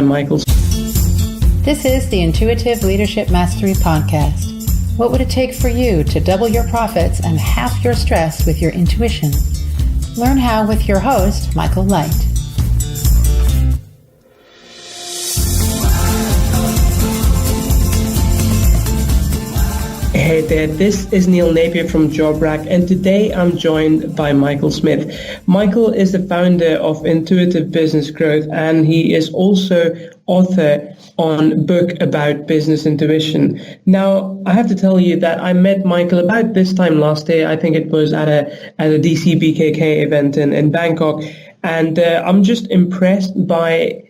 Michael. This is the Intuitive Leadership Mastery Podcast. What would it take for you to double your profits and half your stress with your intuition? Learn how with your host, Michael Light. Hey there, this is Neil Napier from JobRack, and today I'm joined by Michael Smith. Michael is the founder of Intuitive Business Growth, and he is also author on a book about business intuition. Now, I have to tell you that I met Michael about this time last year. I think it was at a DC BKK event in Bangkok, and I'm just impressed by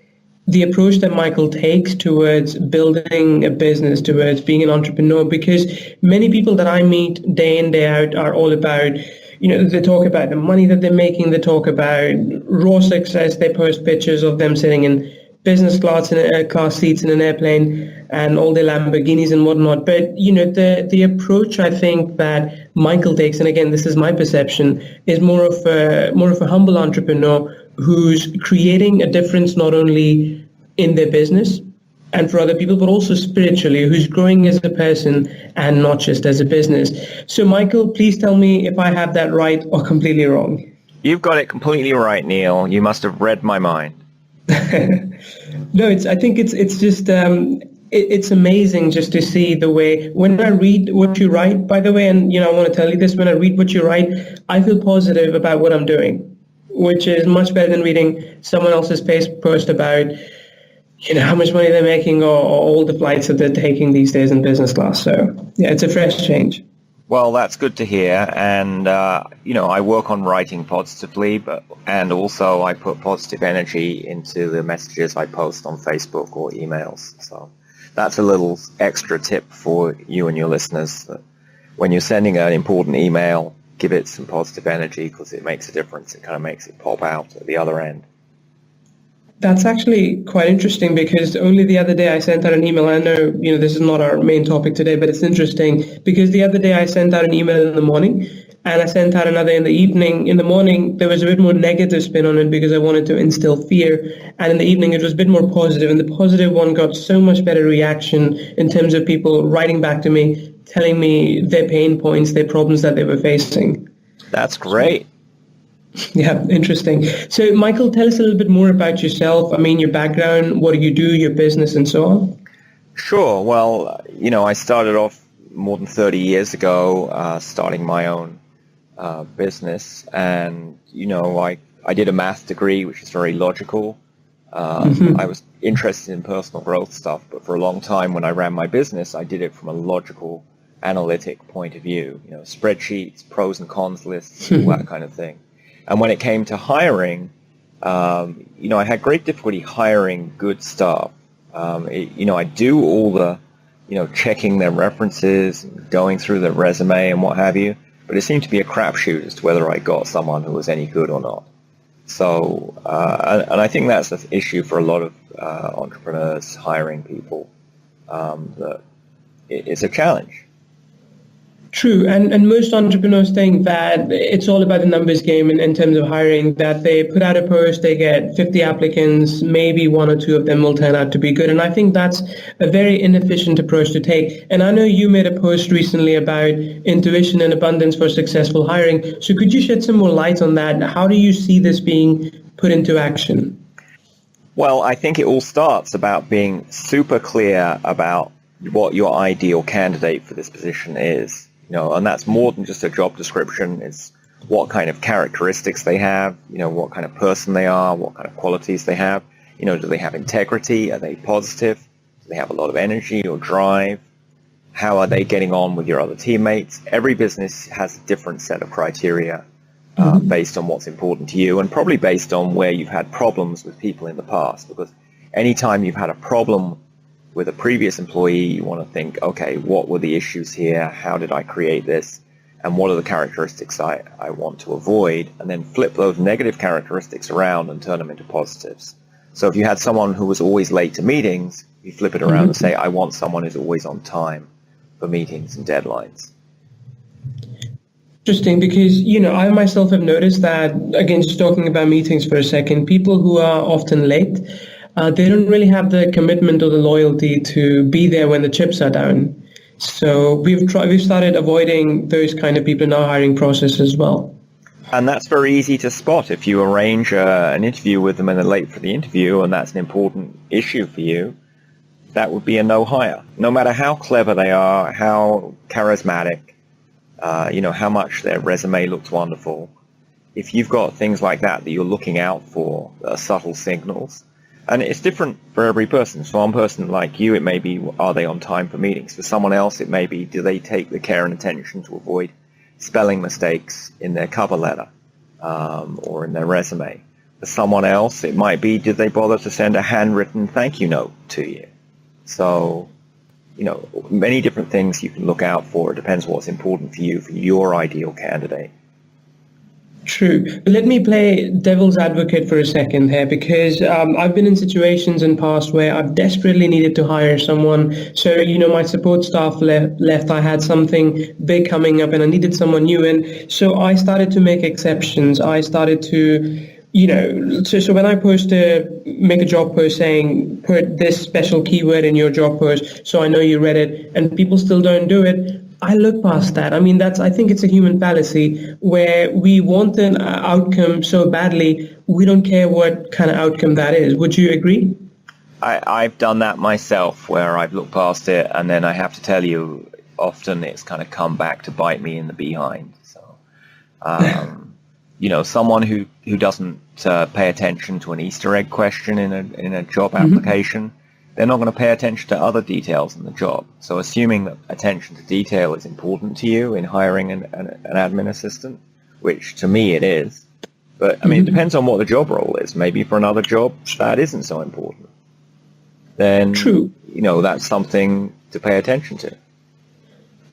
the approach that Michael takes towards building a business, towards being an entrepreneur, because many people that I meet day in, day out are all about, they talk about the money that they're making, they talk about raw success, they post pictures of them sitting in business class seats in an airplane and all their Lamborghinis and whatnot. But, the approach I think that Michael takes, and again, this is my perception, is more of a humble entrepreneur who's creating a difference not only in their business and for other people, but also spiritually, who's growing as a person and not just as a business. So, Michael, please tell me if I have that right or completely wrong. You've got it completely right, Neil. You must have read my mind. No, I think it's just it's amazing just to see the way, when I read what you write, by the way, and I want to tell you this, when I read what you write, I feel positive about what I'm doing, which is much better than reading someone else's post about, how much money they're making or all the flights that they're taking these days in business class. So, yeah, it's a fresh change. Well, that's good to hear. And, I work on writing positively, and also I put positive energy into the messages I post on Facebook or emails. So that's a little extra tip for you and your listeners. That when you're sending an important email, give it some positive energy because it makes a difference. It kind of makes it pop out at the other end. That's actually quite interesting because only the other day I sent out an email. I know, this is not our main topic today, but it's interesting because the other day I sent out an email in the morning and I sent out another in the evening. In the morning, there was a bit more negative spin on it because I wanted to instill fear. And in the evening, it was a bit more positive. And the positive one got so much better reaction in terms of people writing back to me, telling me their pain points, their problems that they were facing. That's great. Yeah, interesting. So, Michael, tell us a little bit more about yourself. I mean, your background, what do you do, your business, and so on? Sure. Well, I started off more than 30 years ago starting my own business. And, I did a math degree, which is very logical. I was interested in personal growth stuff, but for a long time when I ran my business, I did it from a logical, analytic point of view, spreadsheets, pros and cons lists, all that kind of thing. And when it came to hiring, I had great difficulty hiring good staff. I do all the, checking their references, going through their resume and what have you, but it seemed to be a crapshoot as to whether I got someone who was any good or not. So, and I think that's an issue for a lot of entrepreneurs hiring people, that it's a challenge. True, and most entrepreneurs think that it's all about the numbers game in terms of hiring, that they put out a post, they get 50 applicants, maybe one or two of them will turn out to be good. And I think that's a very inefficient approach to take. And I know you made a post recently about intuition and abundance for successful hiring. So could you shed some more light on that? How do you see this being put into action? Well, I think it all starts about being super clear about what your ideal candidate for this position is. And that's more than just a job description. It's what kind of characteristics they have, what kind of person they are, what kind of qualities they have. Do they have integrity? Are they positive? Do they have a lot of energy or drive? How are they getting on with your other teammates? Every business has a different set of criteria based on what's important to you, and probably based on where you've had problems with people in the past. Because anytime you've had a problem with a previous employee, you want to think, okay, what were the issues here? How did I create this? And what are the characteristics I want to avoid? And then flip those negative characteristics around and turn them into positives. So if you had someone who was always late to meetings, you flip it around and say, I want someone who's always on time for meetings and deadlines. Interesting, because, I myself have noticed that, again, just talking about meetings for a second, people who are often late, they don't really have the commitment or the loyalty to be there when the chips are down. So we've started avoiding those kind of people in our hiring process as well. And that's very easy to spot. If you arrange an interview with them and they're late for the interview, and that's an important issue for you, that would be a no hire. No matter how clever they are, how charismatic, how much their resume looks wonderful. If you've got things like that you're looking out for, subtle signals, and it's different for every person. For one person like you, it may be, are they on time for meetings? For someone else, it may be, do they take the care and attention to avoid spelling mistakes in their cover letter or in their resume? For someone else, it might be, did they bother to send a handwritten thank you note to you? So, many different things you can look out for. It depends what's important for you, for your ideal candidate. True. Let me play devil's advocate for a second here, because I've been in situations in past where I've desperately needed to hire someone. So, my support staff left. I had something big coming up and I needed someone new in. So I started to make exceptions. I started to, so when I make a job post saying, put this special keyword in your job post so I know you read it, and people still don't do it, I look past that. I mean, I think it's a human fallacy where we want an outcome so badly, we don't care what kind of outcome that is. Would you agree? I've done that myself, where I've looked past it, and then I have to tell you, often it's kind of come back to bite me in the behind. So, someone who doesn't pay attention to an Easter egg question in a job application, they're not going to pay attention to other details in the job. So assuming that attention to detail is important to you in hiring an admin assistant, which to me it is, but I mean, it depends on what the job role is. Maybe for another job that isn't so important. Then, True. That's something to pay attention to.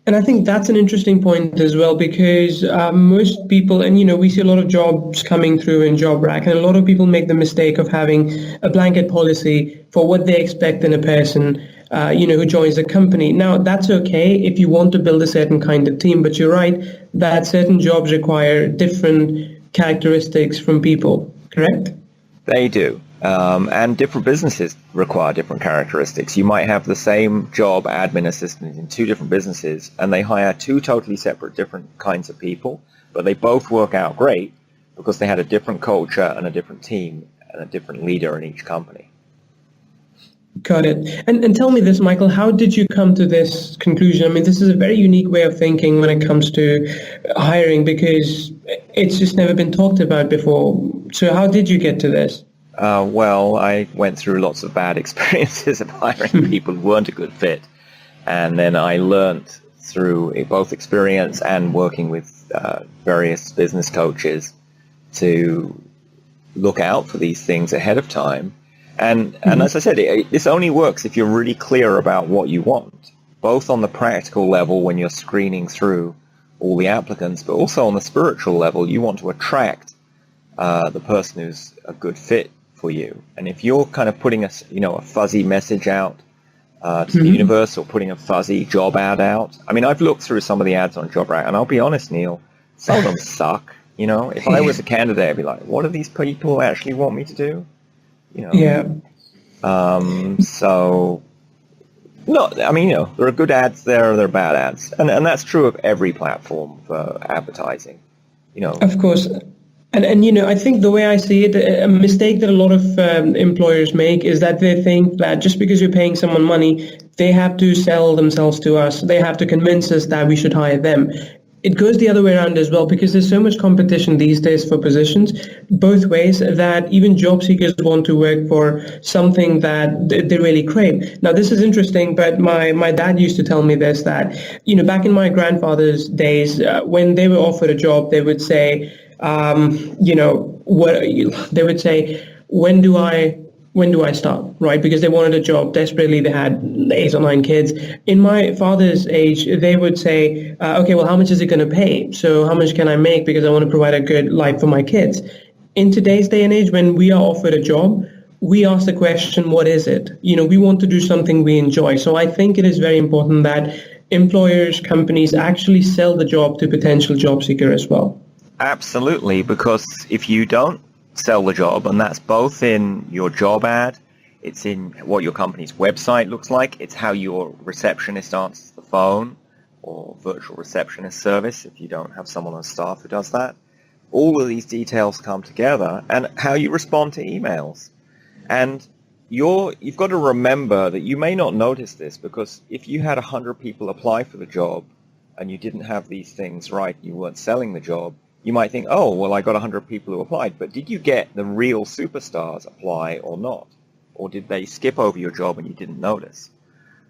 And I think that's an interesting point as well, because most people, and we see a lot of jobs coming through in JobRack, and a lot of people make the mistake of having a blanket policy for what they expect in a person, who joins the company. Now, that's okay if you want to build a certain kind of team, but you're right that certain jobs require different characteristics from people, correct? They do. And different businesses require different characteristics. You might have the same job, admin assistant, in two different businesses, and they hire two totally separate, different kinds of people, but they both work out great because they had a different culture and a different team and a different leader in each company. Got it. And tell me this, Michael, how did you come to this conclusion? I mean, this is a very unique way of thinking when it comes to hiring, because it's just never been talked about before. So how did you get to this? Well, I went through lots of bad experiences of hiring people who weren't a good fit. And then I learned through both experience and working with various business coaches to look out for these things ahead of time. And as I said, this only works if you're really clear about what you want, both on the practical level when you're screening through all the applicants, but also on the spiritual level. You want to attract the person who's a good fit for you. And if you're kind of putting a fuzzy message out to the universe, or putting a fuzzy job ad out. I mean, I've looked through some of the ads on JobRack, and I'll be honest, Neil, some of them suck. If I was a candidate, I'd be like, what do these people actually want me to do? Yeah. So, no, I mean, there are good ads there are bad ads. And that's true of every platform for advertising, Of course. And I think the way I see it, a mistake that a lot of employers make is that they think that just because you're paying someone money, they have to sell themselves to us. They have to convince us that we should hire them. It goes the other way around as well, because there's so much competition these days for positions, both ways, that even job seekers want to work for something that they really crave. Now, this is interesting, but my dad used to tell me this, that, back in my grandfather's days, when they were offered a job, they would say, they would say, when do I start, right? Because they wanted a job desperately. They had 8 or 9 kids. In my father's age, they would say, okay, well, how much is it going to pay? So how much can I make? Because I want to provide a good life for my kids. In today's day and age, when we are offered a job, we ask the question, what is it? We want to do something we enjoy. So I think it is very important that employers, companies actually sell the job to potential job seeker as well. Absolutely, because if you don't sell the job, and that's both in your job ad, It's in what your company's website looks like. It's how your receptionist answers the phone or virtual receptionist service if you don't have someone on staff who does that. All of these details come together, and how you respond to emails. And you've got to remember that you may not notice this, because if you had 100 people apply for the job and you didn't have these things right, you weren't selling the job, you might think, oh, well, I got 100 people who applied, but did you get the real superstars apply or not? Or did they skip over your job and you didn't notice?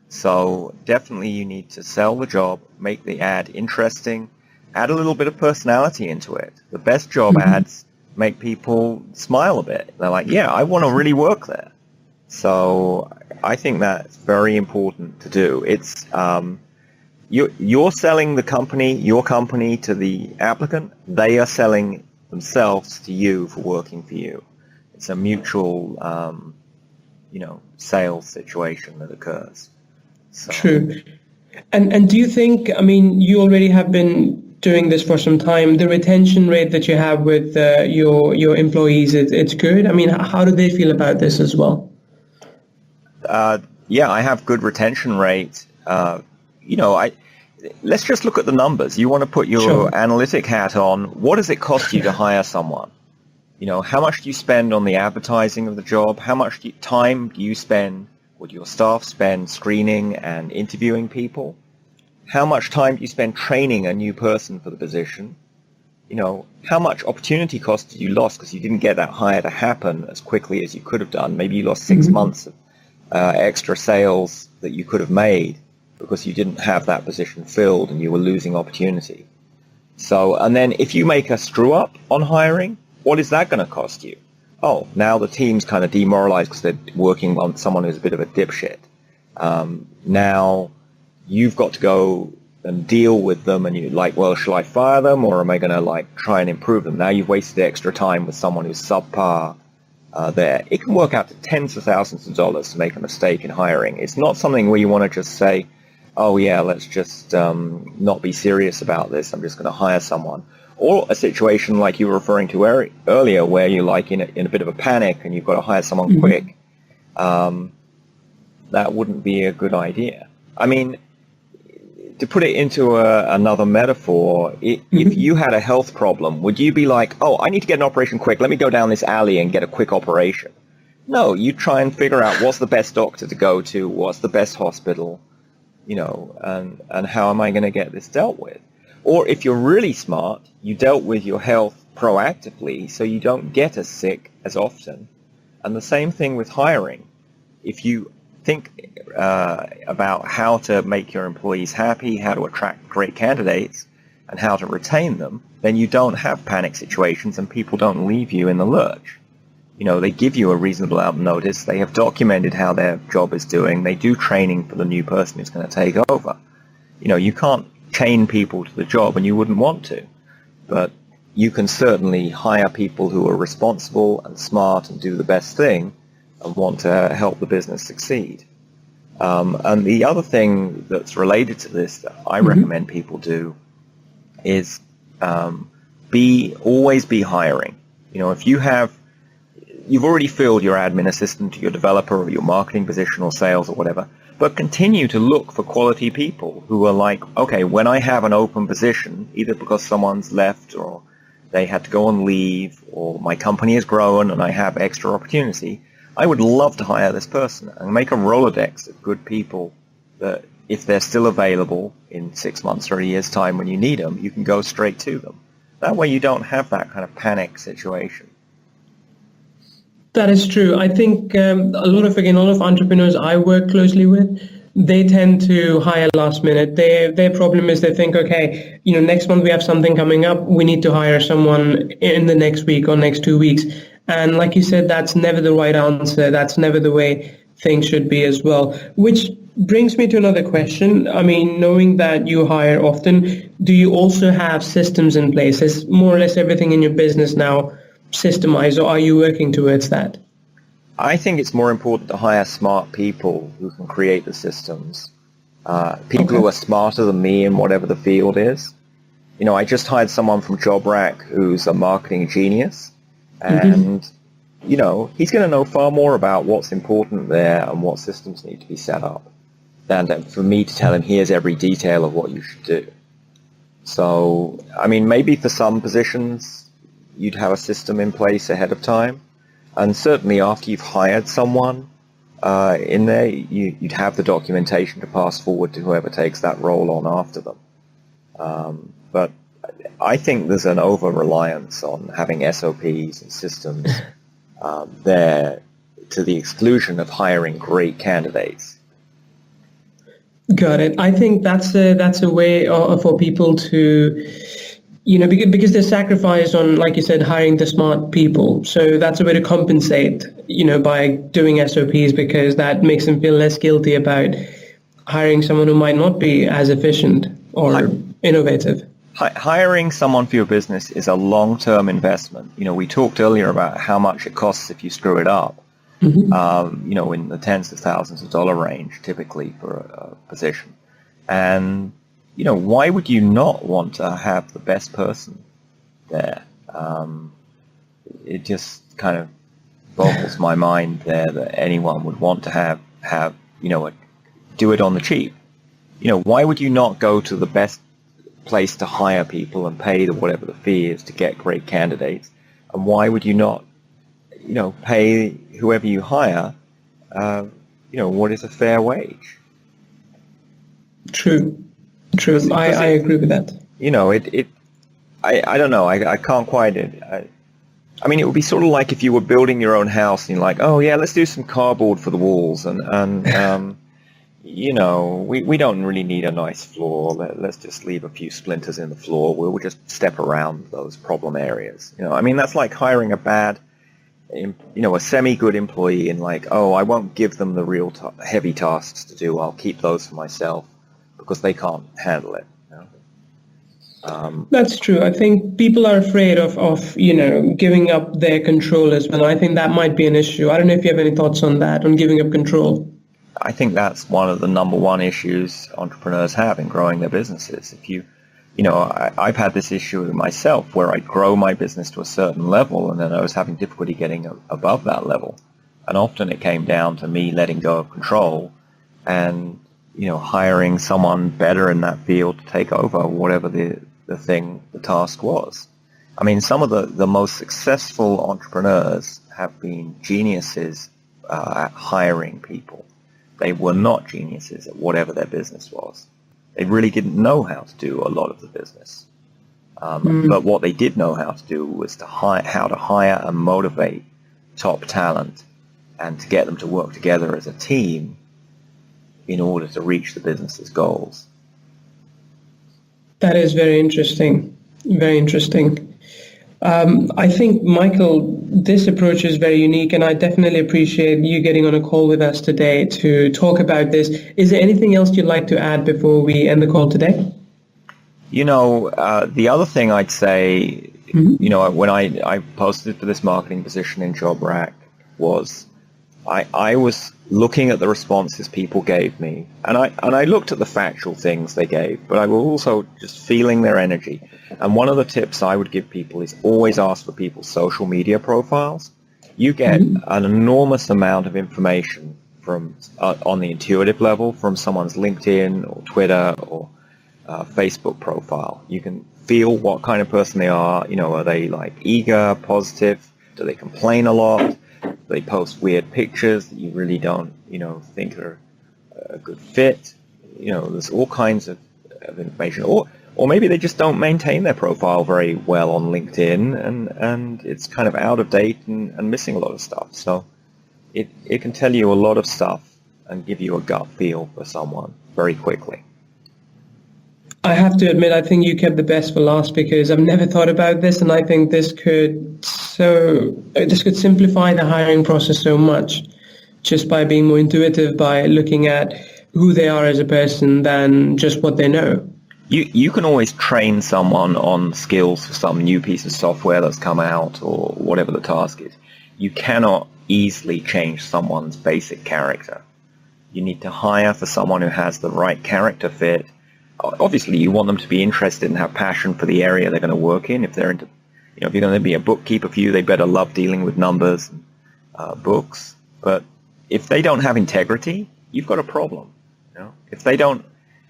So definitely you need to sell the job, make the ad interesting, add a little bit of personality into it. The best job ads make people smile a bit. They're like, yeah, I want to really work there. So I think that's very important to do. It's you're selling your company to the applicant. They are selling themselves to you for working for you. It's a mutual sales situation that occurs. So. True. And do you think, I mean, you already have been doing this for some time, the retention rate that you have with your employees, it's good? I mean, how do they feel about this as well? Yeah, I have good retention rate. Let's just look at the numbers. You want to put your analytic hat on. What does it cost you to hire someone? How much do you spend on the advertising of the job? How much time do you spend, would your staff spend screening and interviewing people? How much time do you spend training a new person for the position? How much opportunity cost did you lose because you didn't get that hire to happen as quickly as you could have done? Maybe you lost 6 months of extra sales that you could have made because you didn't have that position filled and you were losing opportunity. So, and then if you make a screw up on hiring, what is that going to cost you? Oh, now the team's kind of demoralized because they're working on someone who's a bit of a dipshit. Now you've got to go and deal with them, and you're like, well, shall I fire them, or am I going to try and improve them? Now you've wasted extra time with someone who's subpar there. It can work out to tens of thousands of dollars to make a mistake in hiring. It's not something where you want to just say, oh yeah, let's just not be serious about this. I'm just going to hire someone. Or a situation like you were referring to earlier, where you're in a bit of a panic and you've got to hire someone quick. That wouldn't be a good idea. I mean, to put it into another metaphor, if you had a health problem, would you be like, oh, I need to get an operation quick. Let me go down this alley and get a quick operation. No, you try and figure out what's the best doctor to go to, what's the best hospital, and how am I going to get this dealt with? Or if you're really smart, you dealt with your health proactively so you don't get as sick as often. And the same thing with hiring. If you think about how to make your employees happy, how to attract great candidates, and how to retain them, then you don't have panic situations and people don't leave you in the lurch. They give you a reasonable amount of notice. They have documented how their job is doing. They do training for the new person who's going to take over. You can't chain people to the job, and you wouldn't want to. But you can certainly hire people who are responsible and smart and do the best thing and want to help the business succeed. And the other thing that's related to this that I recommend people do is always be hiring. If you've already filled your admin assistant, your developer, or your marketing position, or sales, or whatever, but continue to look for quality people who are like, okay, when I have an open position, either because someone's left or they had to go on leave, or my company has grown and I have extra opportunity, I would love to hire this person, and make a Rolodex of good people that if they're still available in 6 months or a year's time when you need them, you can go straight to them. That way you don't have that kind of panic situation. That is true. I think a lot of entrepreneurs I work closely with, they tend to hire last minute. Their problem is they think, okay, next month we have something coming up. We need to hire someone in the next week or next 2 weeks. And like you said, that's never the right answer. That's never the way things should be as well. Which brings me to another question. I mean, knowing that you hire often, do you also have systems in place? Is more or less everything in your business now systemized, or are you working towards that? I think it's more important to hire smart people who can create the systems. People who are smarter than me in whatever the field is. I just hired someone from JobRack who's a marketing genius, and he's going to know far more about what's important there and what systems need to be set up than for me to tell him, here's every detail of what you should do. So, I mean, maybe for some positions, you'd have a system in place ahead of time. And certainly after you've hired someone in there, you'd have the documentation to pass forward to whoever takes that role on after them. But I think there's an over-reliance on having SOPs and systems there to the exclusion of hiring great candidates. Got it. I think that's a way for people to, because they're sacrificed on, like you said, hiring the smart people. So that's a way to compensate, by doing SOPs, because that makes them feel less guilty about hiring someone who might not be as efficient or innovative. Hiring someone for your business is a long-term investment. We talked earlier about how much it costs if you screw it up. Mm-hmm. In the tens of thousands of dollar range, typically for a position. And, why would you not want to have the best person there? It just kind of boggles my mind there that anyone would want to have do it on the cheap. Why would you not go to the best place to hire people and pay whatever the fee is to get great candidates? And why would you not pay whoever you hire, what is a fair wage? True. I agree with that. I don't know. I can't quite. I mean, it would be sort of like if you were building your own house and you're like, oh yeah, let's do some cardboard for the walls, and we don't really need a nice floor. Let's just leave a few splinters in the floor. We'll just step around those problem areas. I mean, that's like hiring a semi-good employee and like, oh, I won't give them the real heavy tasks to do. I'll keep those for myself because they can't handle it. That's true. I think people are afraid of giving up their control as well. I think that might be an issue. I don't know if you have any thoughts on that, on giving up control. I think that's one of the number one issues entrepreneurs have in growing their businesses. If I've had this issue myself where I grow my business to a certain level and then I was having difficulty getting above that level. And often it came down to me letting go of control and, hiring someone better in that field to take over whatever the task was. I mean, some of the most successful entrepreneurs have been geniuses at hiring people. They were not geniuses at whatever their business was. They really didn't know how to do a lot of the business. But what they did know how to do was how to hire and motivate top talent and to get them to work together as a team in order to reach the business's goals. That is very interesting. Very interesting. I think, Michael, this approach is very unique, and I definitely appreciate you getting on a call with us today to talk about this. Is there anything else you'd like to add before we end the call today? The other thing I'd say, when I posted for this marketing position in JobRack was I was looking at the responses people gave me, and I looked at the factual things they gave, but I was also just feeling their energy. And one of the tips I would give people is always ask for people's social media profiles. You get an enormous amount of information from on the intuitive level from someone's LinkedIn or Twitter or Facebook profile. You can feel what kind of person they are. Are they like eager, positive? Do they complain a lot? Do they post weird pictures that you really don't, think are a good fit? There's all kinds of information. Or maybe they just don't maintain their profile very well on LinkedIn, and it's kind of out of date and missing a lot of stuff. So it can tell you a lot of stuff and give you a gut feel for someone very quickly. I have to admit, I think you kept the best for last because I've never thought about this, and I think this could simplify the hiring process so much just by being more intuitive, by looking at who they are as a person than just what they know. You can always train someone on skills for some new piece of software that's come out or whatever the task is. You cannot easily change someone's basic character. You need to hire for someone who has the right character fit. Obviously, you want them to be interested and have passion for the area they're going to work in. If they're into, if you're going to be a bookkeeper for you, they better love dealing with numbers. books, but if they don't have integrity, you've got a problem. If they don't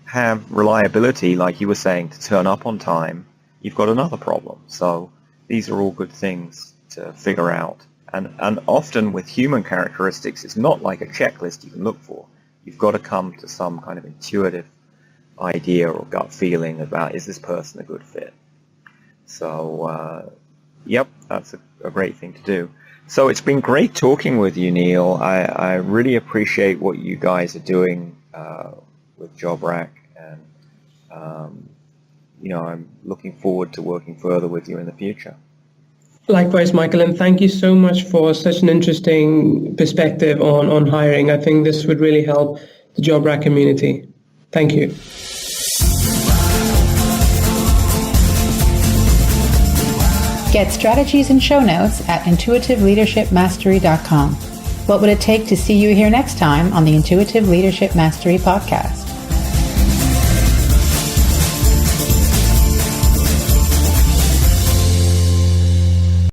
have reliability, like you were saying, to turn up on time, you've got another problem. So these are all good things to figure out. And often with human characteristics, it's not like a checklist you can look for. You've got to come to some kind of intuitive idea or gut feeling about, is this person a good fit? So, yep, that's a great thing to do. So it's been great talking with you, Neil. I really appreciate what you guys are doing with JobRack, and I'm looking forward to working further with you in the future. Likewise, Michael, and thank you so much for such an interesting perspective on hiring. I think this would really help the JobRack community. Thank you. Get strategies and show notes at intuitiveleadershipmastery.com. What would it take to see you here next time on the Intuitive Leadership Mastery Podcast?